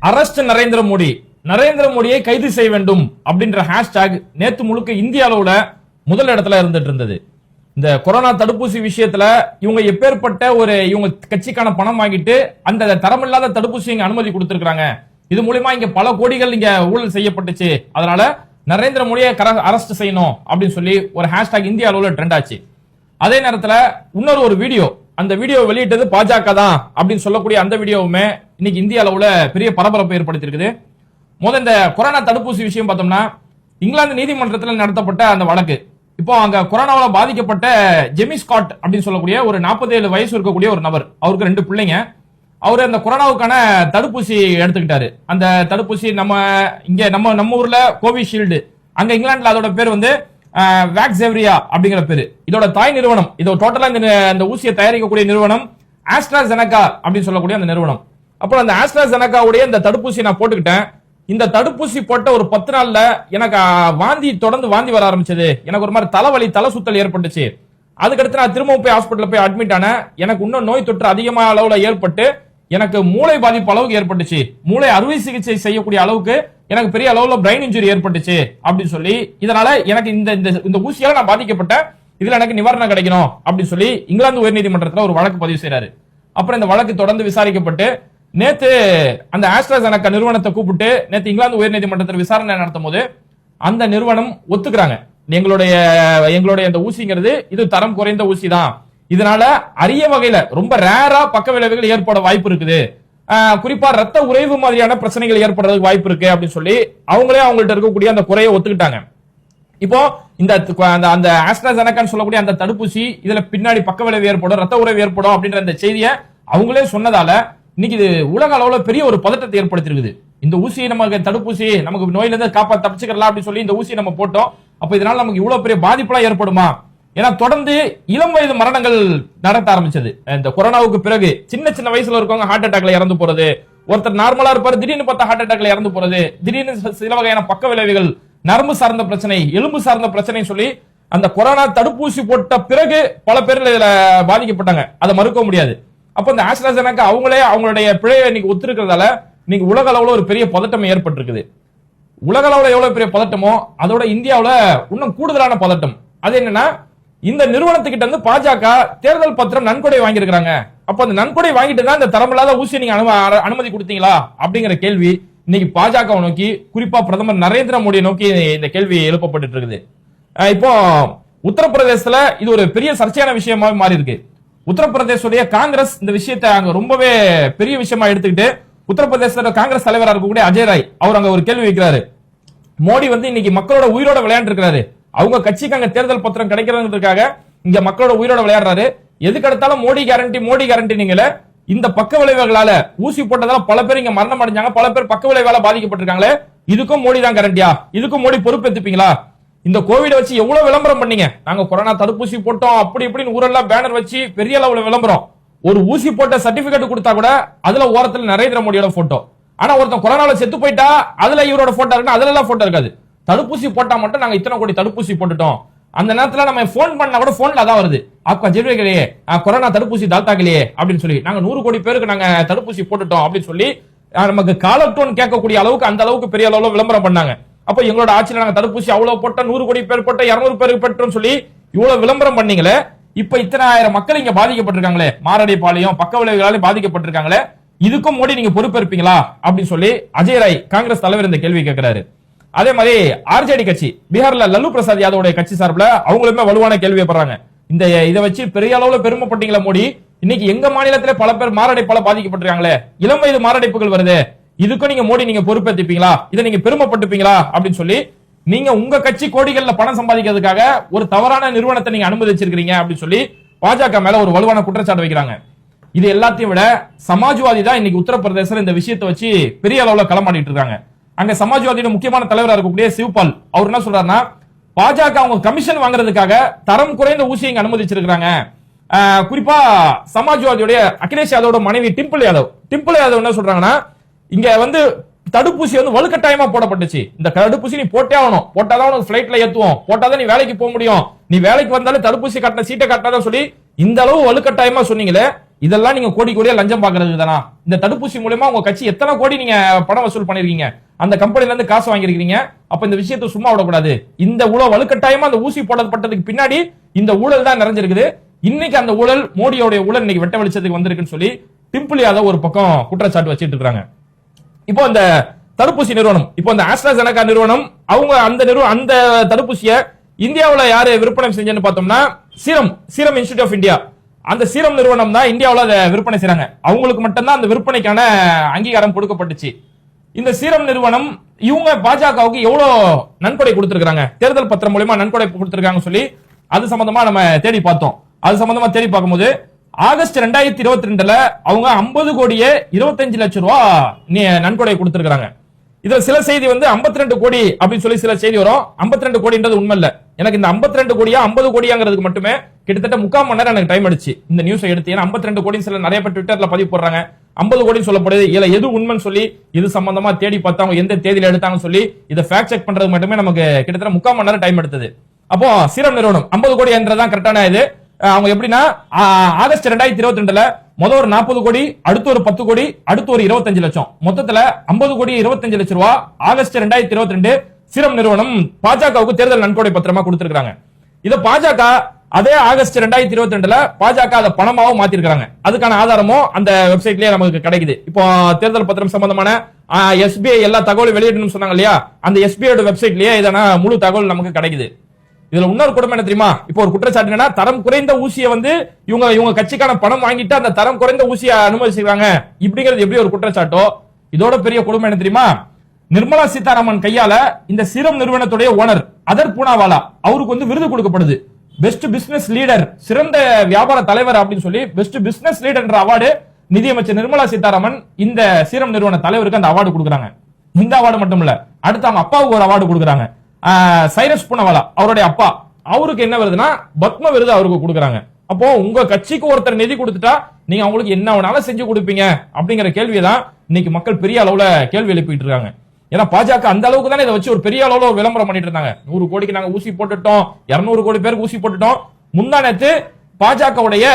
Arrest Narendra Modi, Narendra மோடியை கைது செய்ய வேண்டும் அப்படின்ற ஹேஷ்டாக் நேத்து முழுக்க இந்திய அளவுல முதல் இடத்துல இருந்துட்டு இருந்தது. இந்த கொரோனா தடுப்பூசி விஷயத்துல இவங்க எப்பேற்பட்ட இவங்க கட்சிக்கான பணம் வாங்கிட்டு அந்த தரமில்லாத தடுப்பூசி இங்க அனுமதி கொடுத்திருக்காங்க. இது மூலமா இங்க பல கோடிகள் இங்க ஊழல் செய்யப்பட்டுச்சு. அதனால நரேந்திர மோடியை அரஸ்ட் செய்யணும் அப்படின்னு சொல்லி ஒரு ஹேஷ்டாக் இந்திய அளவுல ட்ரெண்ட் ஆச்சு. அதே நேரத்துல இன்னொரு வீடியோ, அந்த வீடியோ வெளியிட்டது பாஜக தான் அப்படின்னு சொல்லக்கூடிய அந்த வீடியோவுமே இன்னைக்கு இந்திய அளவுல பெரிய பரபரப்பை ஏற்படுத்தியிருக்குது. இந்த கொரோனா தடுப்பூசி விஷயம் பார்த்தோம்னா, இங்கிலாந்து நீதிமன்றத்தில் நடத்தப்பட்ட அந்த வழக்கு, இப்போ அங்க கொரோனாவால பாதிக்கப்பட்ட ஜெமி ஸ்காட் அப்படின்னு சொல்லக்கூடிய ஒரு 47 வயசு இருக்கக்கூடிய ஒரு நபர், அவருக்கு 2 பிள்ளைங்க. அவரு அந்த கொரோனாவுக்கான தடுப்பூசி எடுத்துக்கிட்டாரு. அந்த தடுப்பூசி நம்ம ஊர்ல கோவிஷீல்டு, அங்க இங்கிலாந்துல அதோட பேர் வேக்ஸேவியா அப்படிங்கிற பேரு. இதோட தாய் நிறுவனம், இதோ டோட்டலா இந்த ஊசியை தயாரிக்கக்கூடிய நிறுவனம் ஆஸ்ட்ராசெனகா அப்படின்னு சொல்லக்கூடிய அந்த நிறுவனம். அப்புறம் அந்த ஆஸ்ட்ராசெனகாவுடைய இந்த தடுப்பூசி நான் போட்டுக்கிட்டேன். இந்த தடுப்பூசி போட்ட ஒரு 10 நாள்ல எனக்கு தொடர்ந்து வாந்தி வர ஆரம்பிச்சது. எனக்கு ஒரு மாதிரி தலைவலி, தலை சுத்தல் ஏற்பட்டுச்சு. அதுக்கடுத்து நான் திரும்பவும் போய் ஹாஸ்பிட்டல் போய் அட்மிட் ஆனேன். எனக்கு இன்னும் நோய் தொற்று அதிகமான அளவுல ஏற்பட்டு எனக்கு மூளை பாதிப்பு அளவுக்கு ஏற்பட்டுச்சு. மூளை அறுவை சிகிச்சை செய்யக்கூடிய அளவுக்கு எனக்கு பெரிய அளவுல பிரெயின் இன்ஜுரி ஏற்பட்டுச்சு அப்படின்னு சொல்லி, இதனால எனக்கு இந்த ஊசியால நான் பாதிக்கப்பட்டேன், இதுல எனக்கு நிவாரணம் கிடைக்கணும் அப்படின்னு சொல்லி இங்கிலாந்து உயர்நீதிமன்றத்தில் ஒரு வழக்கு பதிவு செய்யறாரு. அப்புறம் இந்த வழக்கு தொடர்ந்து விசாரிக்கப்பட்டு நேத்து அந்த ஆஸ்ட்ராசெனகா நிறுவனத்தை கூப்பிட்டு நேத்து இங்கிலாந்து உயர்நீதிமன்றத்தில் விசாரணை நடத்தும் போது அந்த நிறுவனம் ஒத்துக்கிறாங்க, எங்களுடைய இந்த ஊசிங்கிறது இது தரம் குறைந்த ஊசி தான், இதனால அரிய வகையில ரொம்ப ரேரா பக்க விளைவுகள் ஏற்பட வாய்ப்பு இருக்குது, குறிப்பா ரத்த உறைவு மாதிரியான பிரச்சனைகள் ஏற்படுறதுக்கு வாய்ப்பு இருக்கு அப்படின்னு சொல்லி அவங்களே அவங்கள்ட்ட இருக்கக்கூடிய அந்த குறையை ஒத்துக்கிட்டாங்க. இப்போ அந்த ஆஸ்ட்ராசெனகான்னு சொல்லக்கூடிய அந்த தடுப்பூசி இதுல பின்னாடி பக்க விளைவு ஏற்படும், ரத்த உறைவு ஏற்படும் அப்படின்ற அந்த செய்தியை அவங்களே சொன்னதால இன்னைக்கு இது உலக அளவுல பெரிய ஒரு பதட்டத்தை ஏற்படுத்திருக்குது. இந்த ஊசி நமக்கு தடுப்பூசி நமக்கு நோயில இருந்து தப்பிச்சுக்கலாம் அப்படின்னு சொல்லி இந்த ஊசி நம்ம போட்டோம், அப்ப இதனால நமக்கு இவ்வளவு பெரிய பாதிப்புலாம் ஏற்படுமா? ஏன்னா தொடர்ந்து இளம் வயது மரணங்கள் நடத்த ஆரம்பிச்சது. இந்த கொரோனாவுக்கு பிறகு சின்ன சின்ன வயசுல இருக்கவங்க ஹார்ட் அட்டாக்ல இறந்து போறது, ஒருத்தர் நார்மலா இருப்பாரு, திடீர்னு பார்த்தா ஹார்ட் அட்டாக்ல இறந்து போறது, திடீர்னு சில வகையான பக்க விளைவுகள், நரம்பு சார்ந்த பிரச்சனை, எலும்பு சார்ந்த பிரச்சனை சொல்லி அந்த கொரோனா தடுப்பூசி போட்ட பிறகு பல பேர் இதுல பாதிக்கப்பட்டாங்க. அதை மறுக்க முடியாது. அப்ப இந்த ஆஸ்ட்ராசெனகா அவங்களே அவங்களுடைய பிழையை இன்னைக்கு ஒத்துருக்கிறதால இன்னைக்கு உலக அளவுல ஒரு பெரிய பதட்டம் ஏற்பட்டிருக்குது. உலக அளவுல எவ்வளவு பெரிய பதட்டமோ அதோட இந்தியாவுல இன்னும் கூடுதலான பதட்டம். அது என்னன்னா, இந்த நிறுவனத்துக்கிட்ட இருந்து பாஜக தேர்தல் பத்திரம் நன்கொடை வாங்கியிருக்காங்க. அப்ப அந்த நன்கொடை வாங்கிட்டு தான் இந்த தரமில்லாத ஊசியை நீங்க அனுமதி கொடுத்தீங்களா அப்படிங்கிற கேள்வி இன்னைக்கு பாஜக நோக்கி, குறிப்பா பிரதமர் நரேந்திர மோடியை நோக்கி இந்த கேள்வி எழுப்பப்பட்டு இருக்குது. இப்போ உத்தரப்பிரதேசத்துல இது ஒரு பெரிய சர்ச்சையான விஷயமா மாறி இருக்கு. உத்தரப்பிரதேச காங்கிரஸ் இந்த விஷயத்தை அங்க ரொம்பவே பெரிய விஷயமா எடுத்துக்கிட்டு உத்தரப்பிரதேச காங்கிரஸ் தலைவராக இருக்கக்கூடிய அஜய் ராய் அவர் அங்க ஒரு கேள்வி வைக்கிறாரு. மோடி இன்னைக்கு மக்களோட உயிரோட விளையாண்டு இருக்காரு, அவங்க கட்சிக்கு அங்க தேர்தல் பத்திரம் கிடைக்கிறதுக்காக இங்க மக்களோட உயிரோட விளையாடுறாரு. எதுக்கு எடுத்தாலும் மோடி கேரண்டி நீங்களே, இந்த பக்க விளைவுகளால ஊசி போட்டதால பல பேர் இங்க மரணம் அடைஞ்சாங்க, பல பேர் பக்க விளைவால பாதிக்கப்பட்டிருக்காங்களே, இதுக்கும் மோடி தான் கேரண்டியா? இதுக்கும் மோடி பொறுப்பு எடுத்துப்பீங்களா? இந்த கோவிட் வச்சு எவ்வளவு விளம்பரம் பண்ணீங்க, நாங்க கொரோனா தடுப்பூசி போட்டோம் அப்படி இப்படின்னு ஊரெல்லாம் பேனர் வச்சு பெரிய அளவுல விளம்பரம். ஒரு ஊசி போட்ட சர்டிபிகேட் கொடுத்தா கூட அதுல ஓரத்துல நரேந்திர மோடியோட போட்டோ, ஆனா ஒருத்தன் கொரோனால செத்து போயிட்டா அதுல இவரோட போட்டோ இருக்கு, அதுல எல்லாம் போட்டோ இருக்காது. தடுப்பூசி போட்டா மட்டும் நாங்க இத்தனை கோடி தடுப்பூசி போட்டுட்டோம், அந்த நேரத்துல நம்ம போன் பண்ணா கூட போன்ல அதான் வருது, அப்பா ஜெர்வேகலையே கொரோனா தடுப்பூசி தாத்தாக்கலையே அப்படின்னு சொல்லி, நாங்க 100 கோடி பேருக்கு நாங்க தடுப்பூசி போட்டுட்டோம் அப்படின்னு சொல்லி நமக்கு காலர் டோன் கேட்கக்கூடிய அளவுக்கு அந்த அளவுக்கு பெரிய அளவுல விளம்பரம் பண்ணாங்க. அப்ப எங்களோட ஆட்சியில நாங்க தடுப்பூசி அவ்வளவு போட்டோம், 100 கோடி பேர் போட்டோம், 200 பேருக்கு பெற்றோம் சொல்லி இவ்வளவு விளம்பரம் பண்ணீங்களே, இப்ப இத்தனை ஆயிரம் மக்கள் இங்க பாதிக்கப்பட்டிருக்காங்களே, மாரடைப்பாளையம் பக்க விளைவுகளாலே பாதிக்கப்பட்டிருக்காங்களே, இதுக்கும் மோடி நீங்க பொறுப்பேற்பீங்களா அப்படின்னு சொல்லி அஜய் ராய் காங்கிரஸ் தலைவர் இந்த கேள்வி கேட்கிறாரு. அதே மாதிரி ஆர்ஜேடி கட்சி பீகார்ல லல்லு பிரசாத் யாதவோட கட்சி சார்பில் அவங்களுமே வலுவான கேள்வியை பண்றாங்க. இதை வச்சு பெரிய அளவுல பெருமைப்பட்டீங்களா மோடி, இன்னைக்கு எங்க மாநிலத்திலே பல பேர் மாரடைப்பால பாதிக்கப்பட்டிருக்காங்களே, இளம் வயது மாரடைப்புகள் வருது, இதுக்கும் நீங்க பொறுப்பேற்றுப்பீங்களா, இதை நீங்க பெருமைப்பட்டுப்பீங்களா அப்படின்னு சொல்லி, நீங்க உங்க கட்சி கோடிகள்ல பணம் சம்பாதிக்கிறதுக்காக ஒரு தவறான நிறுவனத்தை நீங்க அனுமதிச்சிருக்கீங்க அப்படின்னு சொல்லி பாஜக மேல ஒரு வலுவான குற்றச்சாட்டு வைக்கிறாங்க. இது எல்லாத்தையும் விட சமாஜ்வாதி தான் இன்னைக்கு உத்தரப்பிரதேசல இந்த விஷயத்தை வச்சு பெரிய அளவுல களமாடிட்டு இருக்காங்க. அங்க சமாஜ்வாதியோட முக்கியமான தலைவராக இருக்கக்கூடிய சிவ்பால் அவர் என்ன சொல்றாருன்னா, பாஜக அவங்க கமிஷன் வாங்குறதுக்காக தரம் குறைந்த ஊசியை இங்க அனுமதிச்சிருக்காங்க. குறிப்பா சமாஜ்வாதியோட அகிலேஷ் யாதவோட மனைவி டிம்பிள் யாதவ் என்ன சொல்றாங்கன்னா, இங்க தடுப்பூசி வலுக்கட்டாயமா போடப்பட்டுச்சு, இந்த தடுப்பூசி நீ போட்டே ஆகணும், போட்டாதான் உனக்கு பிளைட்ல ஏத்துவோம், போட்டாதான் நீ வேலைக்கு போக முடியும், நீ வேலைக்கு வந்தாலே தடுப்பூசி கட்டின சீட்டை கட்டாதான் சொல்லி இந்த அளவு வலுக்கட்டாயமா சொன்னீங்களே, இதெல்லாம் நீங்க கோடி கோடியா லஞ்சம் பாக்குறது தானா? இந்த தடுப்பூசி மூலமா உங்க கட்சி எத்தனை கோடி நீங்க பணம் வசூல் பண்ணிருக்கீங்க, அந்த கம்பெனில இருந்து காசு வாங்கிருக்கீங்க. அப்ப இந்த விஷயத்தை சும்மா விடக்கூடாது. இந்த ஊழல் வலுக்கட்டாயமா அந்த ஊசி போடப்பட்டதுக்கு பின்னாடி இந்த ஊழல் தான் நிறைஞ்சிருக்குது. இன்னைக்கு அந்த ஊழல், மோடியோட ஊழல் இன்னைக்கு வெட்ட வெளிச்சத்துக்கு வந்திருக்குன்னு சொல்லி டிம்பிள் யாதவ் ஒரு பக்கம் குற்றச்சாட்டு வச்சிட்டு இருக்காங்க. இப்போ அந்த தடுப்பூசி நிறுவனம், இப்போ அந்த ஆஸ்ட்ராசெனகா நிறுவனம், அவங்க அந்த தடுப்பூசியை இந்தியாவுல யாரு விற்பனை செஞ்சேன்னு பார்த்தோம்னா சீரம் இன்ஸ்டிடியூட் ஆஃப் இந்தியா, அந்த சீரம் நிறுவனம் தான் இந்தியாவுல அதை விற்பனை செய்றாங்க. அவங்களுக்கு மட்டும்தான் அந்த விற்பனைக்கான அங்கீகாரம் கொடுக்கப்பட்டுச்சு. இந்த சீரம் நிறுவனம் இவங்க பாஜகவுக்கு எவ்வளவு நன்கொடை கொடுத்திருக்காங்க, தேர்தல் பத்திரம் மூலமா நன்கொடை கொடுத்திருக்காங்க சொல்லி அது சம்பந்தமா நம்ம தேடி பார்த்தோம். அது சம்பந்தமா தேடி பார்க்கும்போது ஆகஸ்ட் 2022ல அவங்க 50 கோடியே 25 லட்சம் ரூபாய் நன்கொடை கொடுத்திருக்காங்க. இதுல சில செய்தி 52 கோடி அப்படின்னு சொல்லி சில செய்தி வரும். 52 கோடின்றது உண்மை இல்ல. எனக்கு இந்த 52 கோடியா 50 கோடியாங்கிறதுக்கு மட்டுமே கிட்டத்தட்ட 3/4 மணி நேரம் எனக்கு டைம் ஆயிடுச்சு இந்த நியூஸை எடுத்து. ஏன்னா 52 கோடி சில நிறைய பேர் ட்விட்டர்ல பதிவு போடுறாங்க, 50 கோடின்னு சொல்லப்படுது. இதுல எது உண்மைன்னு சொல்லி இது சம்பந்தமா தேடி பார்த்தாங்க, எந்த தேதியில எடுத்தாங்கன்னு சொல்லி இதை ஃபேக்ட் செக் பண்றது மட்டுமே நமக்கு கிட்டத்தட்ட 3/4 மணி நேரம் டைம் எடுத்தது. அப்போ சீரம் நிறுவனம் 50 கோடி என்றதான் கரெக்டான இது. அவங்க எப்படின்னா ஆகஸ்ட் 2022ல முதல் ஒரு 40 கோடி, அடுத்து ஒரு 10 கோடி, அடுத்து ஒரு 25 லட்சம், மொத்தத்துல 50 கோடி 25 லட்சம் ரூபாய் ஆகஸ்ட் 2022 சீரம் நிறுவனம் பாஜகவுக்கு தேர்தல் நன்கொடை பத்திரமா கொடுத்திருக்காங்க. இத பாஜக அதே ஆகஸ்ட் 2022ல பாஜக அதை பணமாவும் மாத்திருக்காங்க. அதுக்கான ஆதாரமும் அந்த வெப்சைட்லயே நமக்கு கிடைக்குது. இப்போ தேர்தல் பத்திரம் சம்பந்தமான SBI எல்லா தகவலும் வெளியிடணும்னு சொன்னாங்க இல்லையா, அந்த SBI வெப்சைட்லயே இதான முழு தகவல் நமக்கு கிடைக்குது. இதுல இன்னொரு கொடுமை என்ன தெரியுமா? இப்போ ஒரு குற்றச்சாட்டு என்னன்னா, தரம் குறைந்த ஊசியை இவங்க கட்சிக்கான பணம் வாங்கிட்டு அந்த தரம் குறைந்த ஊசியை அனுமதிச்சிருக்காங்க இப்படிங்கிறது எப்படி ஒரு குற்றச்சாட்டோ, இதோட பெரிய கொடுமை என்ன தெரியுமா? நிர்மலா சீதாராமன் கையால இந்த சீரம் நிறுவனத்துடைய ஓனர் அதர் பூனாவாலா அவருக்கு விருது கொடுக்கப்படுது. பெஸ்ட் பிசினஸ் லீடர், சிறந்த வியாபார தலைவர் அப்படின்னு சொல்லி பெஸ்ட் பிசினஸ் லீடர் என்ற அவார்டு நிதியமைச்சர் நிர்மலா சீதாராமன் இந்த சீரம் நிறுவன தலைவருக்கு அந்த அவார்டு கொடுக்குறாங்க. இந்த அவார்டு மட்டும் இல்ல, அடுத்து அவங்க அப்பாவுக்கு ஒரு அவார்டு கொடுக்குறாங்க. சைரஸ் பூனவாலா அவருடைய அப்பா, அவருக்கு என்ன வருதுன்னா பத்ம விருது அவருக்கு கொடுக்குறாங்க. அப்போ உங்க கட்சிக்கு ஒருத்தர் நிதி கொடுத்துட்டா நீங்க அவங்களுக்கு என்ன வேணாலும் செஞ்சு கொடுப்பீங்க அப்படிங்கிற கேள்வியை தான் இன்னைக்கு மக்கள் பெரிய அளவுல கேள்வி எழுப்பிட்டு இருக்காங்க. ஏன்னா பாஜக அந்த அளவுக்கு தானே இதை வச்சு ஒரு பெரிய அளவுல ஒரு விளம்பரம் பண்ணிட்டு இருந்தாங்க. 100 கோடிக்கு நாங்க ஊசி போட்டுட்டோம், 200 கோடி பேருக்கு ஊசி போட்டுட்டோம். முந்தானத்து பாஜகவுடைய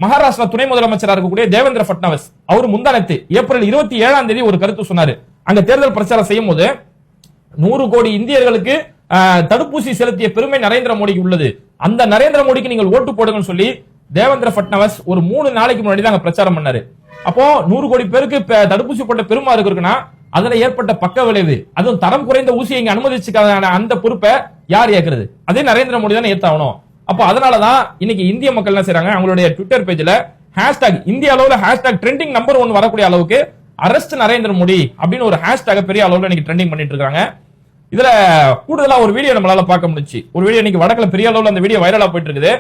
மகாராஷ்டிரா துணை முதலமைச்சராக இருக்கக்கூடிய தேவேந்திர பட்னாவிஸ் அவர் முந்தானத்து ஏப்ரல் 27ஆம் தேதி ஒரு கருத்து சொன்னாரு. அங்க தேர்தல் பிரச்சாரம் செய்யும் போது 100 கோடி இந்தியர்களுக்கு தடுப்பூசி செலுத்திய பெருமை நரேந்திர மோடிக்கு உள்ளது, அந்த நரேந்திர மோடிக்கு நீங்கள் ஓட்டு போடுங்கன்னு சொல்லி தேவேந்திர பட்னாவிஸ் ஒரு 3 நாளைக்கு முன்னாடி தான் பிரச்சாரம் பண்ணாரு. அப்போ 100 கோடி பேருக்கு தடுப்பூசி போட்ட பெருமா இருக்குன்னா அதுல ஏற்பட்ட பக்க விளைவு, அதுவும் தரம் குறைந்த ஊசியை இங்க அனுமதிச்சுக்கான அந்த பொறுப்பை யார் ஏற்கிறது? அதே நரேந்திர மோடி தான் ஏத்தாகணும். அப்போ அதனாலதான் இன்னைக்கு இந்திய மக்கள் என்ன செய்றாங்க, அவங்களுடைய ட்விட்டர் பேஜ்ல ஹேஷ்டாக் இந்திய அளவுல ஹேஷ்டாக் ட்ரெண்டிங் நம்பர் 1 வரக்கூடிய அளவுக்கு அரஸ்ட் நரேந்திர மோடி அப்படின்னு ஒரு ஹேஷ்டாக் பெரிய அளவுல இன்னைக்கு ட்ரெண்டிங் பண்ணிட்டு இருக்காங்க. இதுல கூடுதலா ஒரு வீடியோ நம்மளால பார்க்க முடிச்சு. ஒரு வீடியோ இன்னைக்கு வடக்குல பெரிய அளவுல அந்த வீடியோ வைரலா போயிட்டு இருக்குது.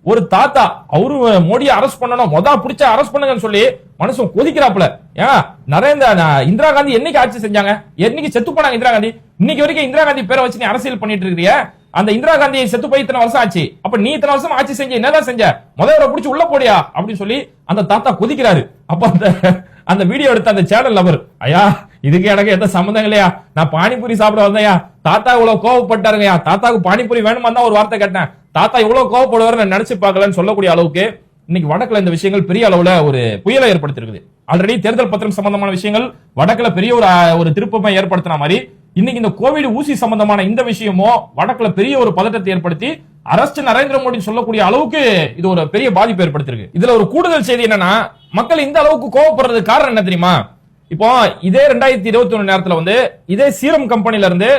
ஒரு தாத்தா அவரு மோடியை அரெஸ்ட் பண்ணணும், பிடிச்ச அரெஸ்ட் பண்ணுங்கன்னு சொல்லி மனுஷன் கொதிக்கிறாப்ல. இந்திரா காந்தி என்னைக்கு ஆட்சி செஞ்சாங்க, என்னைக்கு செத்து போனாங்க இந்திரா காந்தி? இன்னைக்கு வரைக்கும் இந்திரா காந்தி பேரை வச்சு நீ அரசியல் பண்ணிட்டு இருக்கிறிய, அந்த இந்திரா காந்தி செத்து போய் இத்தனை வருஷம் ஆச்சு, அப்ப நீ இத்தனை வருஷம் ஆட்சி செஞ்ச என்னதான் செஞ்ச, முதல்ல பிடிச்சி உள்ள போடியா அப்படின்னு சொல்லி அந்த தாத்தா கொதிக்கிறாரு. அப்ப அந்த வீடியோ எடுத்த அந்த சேனல் நபர், ஐயா இதுக்கு எனக்கு எந்த சம்பந்தம் இல்லையா, நான் பானிபூரி சாப்பிட வந்தையா, தாத்தா இவ்வளவு கோவப்பட்டாருங்கயா, தாத்தாவுக்கு பானிபூரி வேணுமா தான் ஒரு வார்த்தை கேட்டேன், தாத்தா இவ்வளவு கோவப்படுவார் நான் நினைச்சு பார்க்கலன்னு சொல்லக்கூடிய அளவுக்கு இன்னைக்கு வடக்குல இந்த விஷயங்கள் பெரிய அளவுல ஒரு புயலை ஏற்படுத்திருக்குது. ஆல்ரெடி தேர்தல் பத்திரம் சம்பந்தமான விஷயங்கள் வடக்குல பெரிய ஒரு திருப்பமை ஏற்படுத்தின மாதிரி இன்னைக்கு இந்த கோவிட் ஊசி சம்பந்தமான இந்த விஷயமோ வடக்குல பெரிய ஒரு பதட்டத்தை ஏற்படுத்தி அரசு நரேந்திர மோடி சொல்லக்கூடிய அளவுக்கு இது ஒரு பெரிய பாதிப்பு ஏற்படுத்திருக்கு. இதுல ஒரு கூடுதல் செய்தி என்னன்னா, மக்கள் இந்த அளவுக்கு கோவப்படுறதுக்கு காரணம் என்ன தெரியுமா? இப்போ இதே 2021 நேரத்துல இதே சீரம் கம்பெனில இருந்து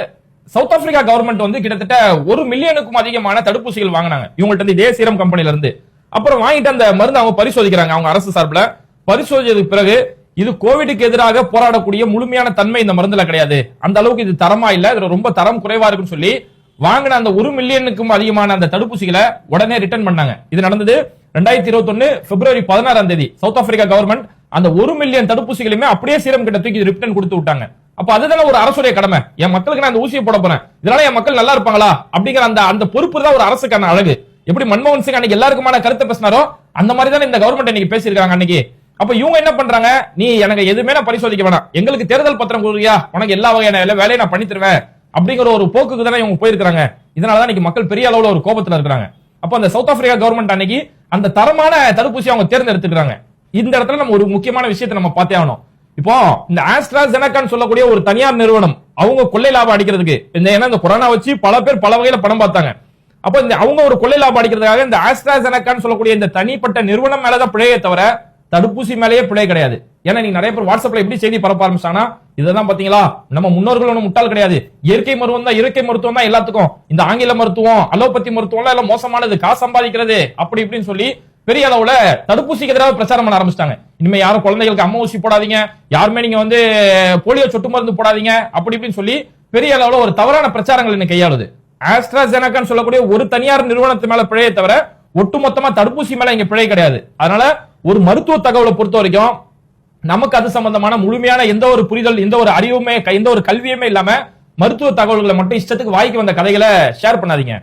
சவுத் ஆப்பிரிக்கா கவர்மெண்ட் கிட்டத்தட்ட 1 மில்லியனுக்கும் அதிகமான தடுப்பூசிகள் வாங்கினாங்க இவங்கள்ட்ட இருந்து, இதே சீரம் கம்பெனில இருந்து. அப்புறம் வாங்கிட்டு அந்த மருந்து அவங்க பரிசோதிக்கிறாங்க, அவங்க அரசு சார்பில் பரிசோதிச்சதுக்கு பிறகு இது கோவிடுக்கு எதிராக போராடக்கூடிய முழுமையான தன்மை இந்த மருந்துல கிடையாது, அந்த அளவுக்கு இது தரமா இல்ல, இதுல ரொம்ப தரம் குறைவா இருக்குன்னு சொல்லி வாங்கின அந்த 1 மில்லியனுக்கும் அதிகமான அந்த தடுப்பூசிகளை உடனே ரிட்டர்ன் பண்ணாங்க. இது நடந்தது 2021 பிப்ரவரி 16ஆம் தேதி. சவுத் ஆப்பிரிக்கா கவர்மெண்ட் அந்த 1 மில்லியன் தடுப்பூசிகளுமே அப்படியே சீரம் கிட்ட தூக்கி ரிட்டர்ன் கொடுத்து விட்டாங்க. அப்ப அதுதான ஒரு அரசுடைய கடமை, என் மக்களுக்கு நான் அந்த ஊசியை போட போறேன், இதனால என் மக்கள் நல்லா இருப்பாங்களா அப்படிங்கிற அந்த பொறுப்பு தான் ஒரு அரசுக்கான அழகு. எப்படி மன்மோகன் சிங் அன்னைக்கு எல்லாருக்குமான கருத்தை பேசினாரோ அந்த மாதிரி தான் இந்த கவர்மெண்ட் இன்னைக்கு பேசியிருக்காங்க அன்னைக்கு. அப்ப இவங்க என்ன பண்றாங்க, நீ எனக்கு எதுவுமே நான் பரிசோதிக்க வேணாம், எங்களுக்கு தேர்தல் பத்திரம் கொடுக்கியா, உனக்கு எல்லா வகையான வேலையை நான் பண்ணி தருவேன் அப்படிங்கிற ஒரு போக்குக்கு தானே இவங்க போயிருக்காங்க. இதனாலதான் இன்னைக்கு மக்கள் பெரிய அளவுல ஒரு கோபத்துல இருக்காங்க. அப்ப அந்த சவுத் ஆப்பிரிக்கா கவர்மெண்ட் அன்னைக்கு அந்த தரமான தடுப்பூசி அவங்க தேர்ந்தெடுத்துக்கிறாங்க. இந்த இடத்துல நம்ம ஒரு முக்கியமான விஷயத்தை நம்ம பார்த்தே ஆகணும். இப்போ இந்த ஆஸ்ட்ராஜெனகான்னு சொல்லக்கூடிய ஒரு தனியார் நிறுவனம் அவங்க கொள்ளை லாபம் அடிக்கிறதுக்கு இந்த கொரோனா வச்சு பல பேர் பல வகையில பணம் பார்த்தாங்க. அப்ப இந்த அவங்க ஒரு கொள்ளை லாபம் அடிக்கிறதுக்காக இந்த ஆஸ்ட்ராஜெனகான்னு சொல்லக்கூடிய இந்த தனிப்பட்ட நிறுவனம் மேலதான் பிழையே தவிர தடுப்பூசி மேலேயே பிழை கிடையாது. ஏன்னா நீங்க நிறைய பேர் வாட்ஸ்அப்ல எப்படி செய்தி பரப்ப ஆரம்பிச்சாங்கன்னா இததான் பாத்தீங்களா, நம்ம முன்னோர்கள் ஒன்றும் முட்டாள் கிடையாது, இயற்கை மருத்துவம் தான் எல்லாத்துக்கும், இந்த ஆங்கில மருத்துவம் அலோபதி மருத்துவம் எல்லாம் மோசமானது, காசு சம்பாதிக்கிறது அப்படி இப்படின்னு சொல்லி பெரிய அளவுல தடுப்பூசிக்கு எதிராக பிரச்சாரம் பண்ண ஆரம்பிச்சிட்டாங்க. இனிமே யாரும் குழந்தைகளுக்கு அம்மா ஊசி போடாதீங்க, யாருமே நீங்க போலியோ சொட்டு மருந்து போடாதீங்க அப்படி இப்படின்னு சொல்லி பெரிய அளவுல ஒரு தவறான பிரச்சாரங்கள் இன்னைக்கு கையாளுது. ஆஸ்ட்ராஜெனகான்னு சொல்லக்கூடிய ஒரு தனியார் நிறுவனத்து மேல பிழையை தவிர ஒட்டுமொத்தமா தடுப்பூசி மேல இங்க பிழை கிடையாது. அதனால ஒரு மருத்துவ தகவலை பொறுத்த வரைக்கும் நமக்கு அது சம்பந்தமான முழுமையான எந்த ஒரு புரிதல், எந்த ஒரு அறிவுமே, எந்த ஒரு கல்வியுமே இல்லாம மருத்துவ தகவல்களை மட்டும் இஷ்டத்துக்கு வாய்க்கு வந்த கதைகளை ஷேர் பண்ணாதீங்க.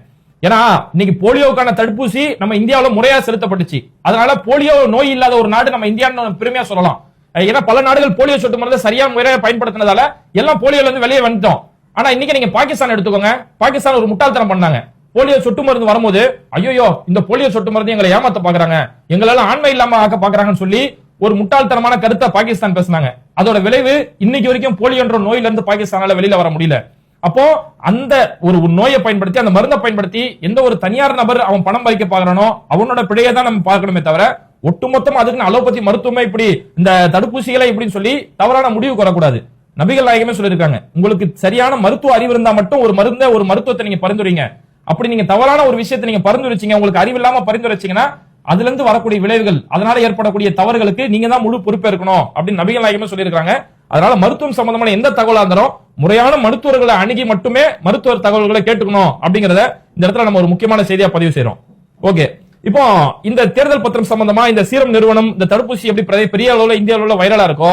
ஏன்னா இன்னைக்கு போலியோக்கான தடுப்பூசி நம்ம இந்தியாவில முறையா செலுத்தப்பட்டுச்சு. அதனால போலியோ நோய் இல்லாத ஒரு நாடு நம்ம இந்தியா பெருமையா சொல்லலாம். ஏன்னா பல நாடுகள் போலியோ சொட்டு மருந்து சரியா முறையா பயன்படுத்தினதால எல்லாம் போலியோல இருந்து வெளியே வந்துட்டோம். ஆனா இன்னைக்கு நீங்க பாகிஸ்தான் எடுத்துக்கோங்க, பாகிஸ்தான் ஒரு முட்டாள்தனம் பண்ணாங்க. போலியோ சொட்டு மருந்து வரும்போது ஐயோ இந்த போலியோ சொட்டு மருந்து எங்களை ஏமாத்த பாக்குறாங்க, எங்களால ஆண்மை இல்லாம ஆக்க பாக்குறாங்கன்னு சொல்லி ஒரு முட்டாள்தனமான கருத்தை பாகிஸ்தான் பேசினாங்க. அதோட விளைவு இன்னைக்கு வரைக்கும் போலியோன்ற நோயில இருந்து பாகிஸ்தானால வெளியில வர முடியல. அப்போ அந்த ஒரு நோயை பயன்படுத்தி அந்த மருந்தை பயன்படுத்தி எந்த ஒரு தனியார் நபர் அவன் பணம் பறிக்க பாக்குறானோ அவனோட பிழையை தான் நம்ம பார்க்கணுமே தவிர ஒட்டுமொத்தமா அதுக்கு அலோபதி மருத்துவமே இப்படி இந்த தடுப்பூசிகளை இப்படின்னு சொல்லி தவறான முடிவுக்கு வரக்கூடாது. நபிகள் நாயகமே சொல்லியிருக்காங்க, உங்களுக்கு சரியான மருத்துவ அறிவு இருந்தா மட்டும் ஒரு மருத்துவத்தை நீங்க பரிந்துரைங்க. அப்படி நீங்க தவறான ஒரு விஷயத்தை நீங்க பரிந்துரைச்சீங்க, உங்களுக்கு அறிவு இல்லாம பரிந்துரைச்சீங்கன்னா அதுல இருந்து வரக்கூடிய விளைவுகள், அதனால ஏற்படக்கூடிய தவறுகளுக்கு நீங்க தான் முழு பொறுப்பே இருக்கணும் அப்படின்னு நபிகள் நாயகமே சொல்லியிருக்காங்க. அதனால மருத்துவம் சம்பந்தமான எந்த தகவலா இருந்தாலும் முறையான மருத்துவர்களை அணுகி மட்டுமே மருத்துவர் தகவல்களை கேட்டுக்கணும் அப்படிங்கறத இந்த இடத்துல நம்ம ஒரு முக்கியமான செய்தியா பதிவு செய்யறோம். ஓகே, இப்போ இந்த தேர்தல் பத்திரம் சம்பந்தமா இந்த சீரம் நிறுவனம் இந்த தடுப்பூசி எப்படி பெரிய அளவுல இந்திய அளவுல வைரலா இருக்கோ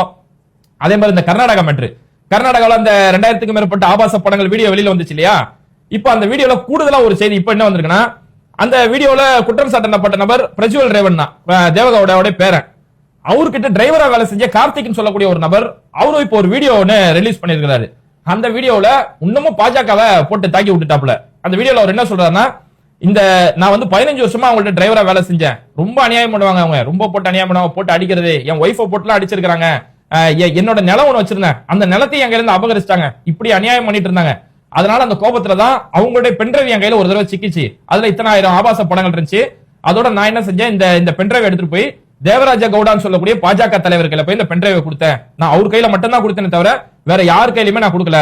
அதே மாதிரி இந்த கர்நாடகா மேட்ரு, கர்நாடகாவில் அந்த 2000க்கும் மேற்பட்ட ஆபாச படங்கள் வீடியோ வெளியில வந்துச்சு இல்லையா? இப்ப அந்த வீடியோல கூடுதலா ஒரு செய்தி இப்ப என்ன வந்திருக்குன்னா, அந்த வீடியோல குற்றம் சாட்டப்பட்ட நபர் பிரஜ்வல் ரேவன் தான், தேவகவுடாவோட பேரன். அவர்கிட்ட டிரைவரா வேலை செஞ்ச கார்த்திக்னு சொல்லக்கூடிய ஒரு நபர் அவரும் இப்போ ஒரு வீடியோ ரிலீஸ் பண்ணிருக்காரு. அந்த வீடியோல இன்னமும் பாஜகவை போட்டு தாக்கி விட்டுட்டாப்ல. அந்த வீடியோல அவர் என்ன சொல்றாருன்னா, இந்த நான் 15 வருஷமா அவங்கள்ட்ட டிரைவரா வேலை செஞ்சேன், ரொம்ப அநியாயம் பண்ணுவாங்க, அவங்க ரொம்ப போட்டு அநியாயம் பண்ணுவாங்க, போட்டு அடிக்கிறது, என் ஒய்ஃபை போட்டுலாம் அடிச்சிருக்காங்க, என்னோட நிலம் ஒண்ணு வச்சிருந்தேன் அந்த நிலத்தையும் எங்க இருந்து அபகரிச்சிட்டாங்க, இப்படி அநியாயம் பண்ணிட்டு இருந்தாங்க. அதனால அந்த கோபத்துலதான் அவங்களுடைய பென்ட்ரைவ் என் கையில ஒரு தடவை சிக்கிச்சு, அதுல இத்தனை ஆயிரம் ஆபாச படங்கள் இருந்துச்சு. அதோட நான் என்ன செஞ்சேன், இந்த பென்ட்ரைவ் எடுத்துட்டு போய் தேவராஜ கவுடான்னு சொல்லக்கூடிய பாஜக தலைவர் கையில போய் இந்த பென்ட்ரைவை கொடுத்தேன். நான் அவர் கையில மட்டும் தான் கொடுத்தேனே தவிர வேற யார் கையிலுமே நான் கொடுக்கல.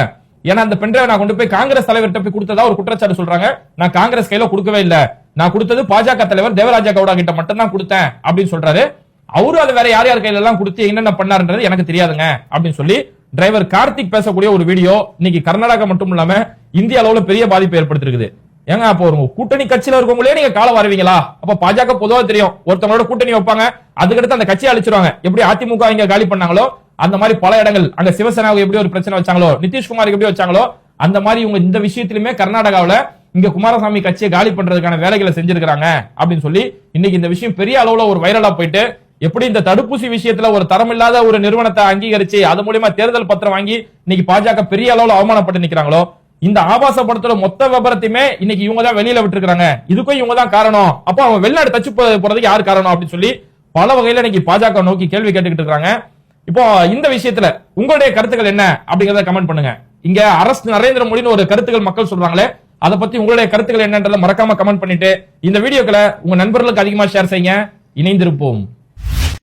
ஏன்னா அந்த பென்ட்ரைவை நான் கொண்டு போய் காங்கிரஸ் தலைவர்கிட்ட போய் கொடுத்ததா ஒரு குற்றச்சாட்டு சொல்றாங்க. நான் காங்கிரஸ் கையில கொடுக்கவே இல்ல, நான் கொடுத்தது பாஜக தலைவர் தேவராஜ கவுடா கிட்ட மட்டும் தான் கொடுத்தேன் அப்படின்னு சொல்றாரு. அவரு அதை வேற யார் யார் கையில எல்லாம் கொடுத்து என்னென்ன பண்ணாருன்றது எனக்கு தெரியாதுங்க அப்படின்னு சொல்லி டிரைவர் கார்த்திக் பேசக்கூடிய ஒரு வீடியோ இன்னைக்கு கர்நாடகா மட்டும் இல்லாம இந்திய அளவுல பெரிய பாதிப்பு ஏற்படுத்திருக்குது. ஏங்க அப்போ ஒரு கூட்டணி கட்சியில இருக்கவங்களே நீங்க கால வருவீங்களா? அப்ப பாஜக பொதுவா தெரியும், ஒருத்தவங்களோட கூட்டணி வைப்பாங்க, அதுக்கடுத்து அந்த கட்சியை அழிச்சிருவாங்க. எப்படி அதிமுக இங்க காலி பண்ணாங்களோ அந்த மாதிரி பல இடங்கள், அங்க சிவசேனாவுக்கு எப்படி ஒரு பிரச்சனை வச்சாங்களோ, நிதிஷ்குமாருக்கு எப்படி வச்சாங்களோ அந்த மாதிரி இவங்க இந்த விஷயத்திலுமே கர்நாடகாவில இங்க குமாரசாமி கட்சியை காலி பண்றதுக்கான வேலைகளை செஞ்சிருக்காங்க அப்படின்னு சொல்லி இன்னைக்கு இந்த விஷயம் பெரிய அளவுல ஒரு வைரலா போயிட்டு, எப்படி இந்த தடுப்பூசி விஷயத்துல ஒரு தரமில்லாத ஒரு நிறுவனத்தை அங்கீகரிச்சு அது மூலமா தேர்தல் பத்திரம் வாங்கி இன்னைக்கு பாஜக பெரிய அளவுல அவமானப்பட்டு நிக்கிறாங்களோ, இந்த ஆபாச படத்தோட மொத்த விபரத்தையுமே இன்னைக்கு இவங்க தான் வெளியில விட்டுருக்காங்க, இதுக்கும் இவங்க தான் காரணம். அப்போ அவங்க வெளிநாடு தச்சு போறதுக்கு யார் காரணம் அப்படின்னு சொல்லி பல வகையில இன்னைக்கு பாஜக நோக்கி கேள்வி கேட்டுக்கிட்டு இருக்காங்க. இப்போ இந்த விஷயத்துல உங்களுடைய கருத்துக்கள் என்ன அப்படிங்கறத கமெண்ட் பண்ணுங்க. இங்க அரசு நரேந்திர மோடின்னு ஒரு கருத்துக்கள் மக்கள் சொல்றாங்களே, அதை பத்தி உங்களுடைய கருத்துக்கள் என்னன்றத மறக்காம கமெண்ட் பண்ணிட்டு இந்த வீடியோக்களை உங்க நண்பர்களுக்கு அதிகமா ஷேர் செய்யுங்க. இணைந்திருப்போம்.